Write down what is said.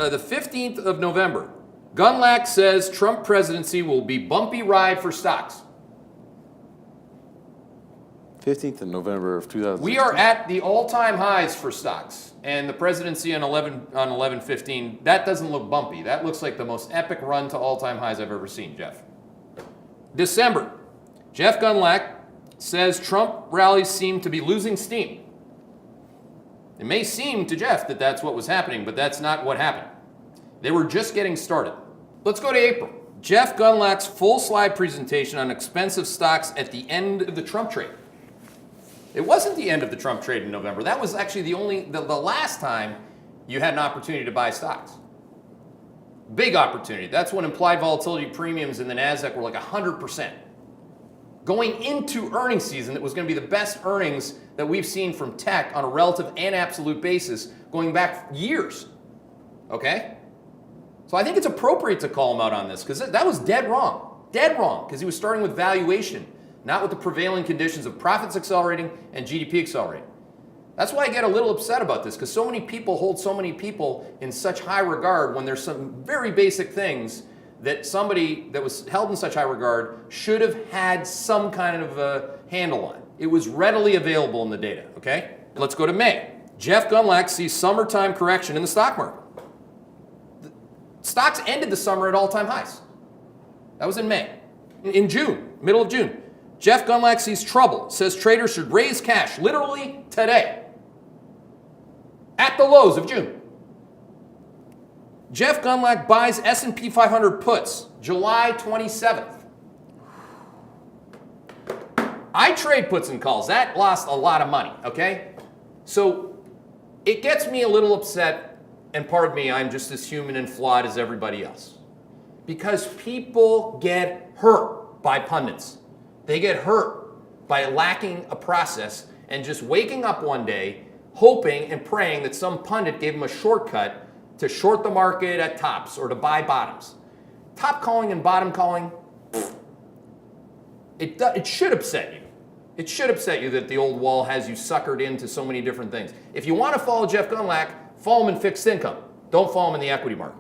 the 15th of November, Gundlach says Trump presidency will be bumpy ride for stocks. 15th of November of 2016. We are at the all-time highs for stocks, and the presidency on 11/15. That doesn't look bumpy. That looks like the most epic run to all-time highs I've ever seen, Jeff. December, Jeff Gundlach says Trump rallies seem to be losing steam. It may seem to Jeff that that's what was happening, but that's not what happened. They were just getting started. Let's go to April. Jeff Gundlach's full slide presentation on expensive stocks at the end of the Trump trade. It wasn't the end of the Trump trade in November. That was actually the last time you had an opportunity to buy stocks. Big opportunity. That's when implied volatility premiums in the NASDAQ were like 100%. Going into earnings season, it was going to be the best earnings that we've seen from tech on a relative and absolute basis going back years. Okay? So I think it's appropriate to call him out on this because that was dead wrong. Dead wrong, because he was starting with valuation, not with the prevailing conditions of profits accelerating and GDP accelerating. That's why I get a little upset about this, because so many people hold so many people in such high regard when there's some very basic things that somebody that was held in such high regard should have had some kind of a handle on. It was readily available in the data, okay? Let's go to May. Jeff Gundlach sees summertime correction in the stock market. The stocks ended the summer at all-time highs. That was in May. In June, middle of June, Jeff Gundlach sees trouble, says traders should raise cash literally today at the lows of June. Jeff Gundlach buys S&P 500 puts July 27th. I trade puts and calls. That lost a lot of money, okay? So it gets me a little upset, and pardon me, I'm just as human and flawed as everybody else. Because people get hurt by pundits. They get hurt by lacking a process and just waking up one day hoping and praying that some pundit gave them a shortcut to short the market at tops or to buy bottoms. Top calling and bottom calling, it should upset you. It should upset you that the old wall has you suckered into so many different things. If you want to follow Jeff Gundlach, follow him in fixed income. Don't follow him in the equity market.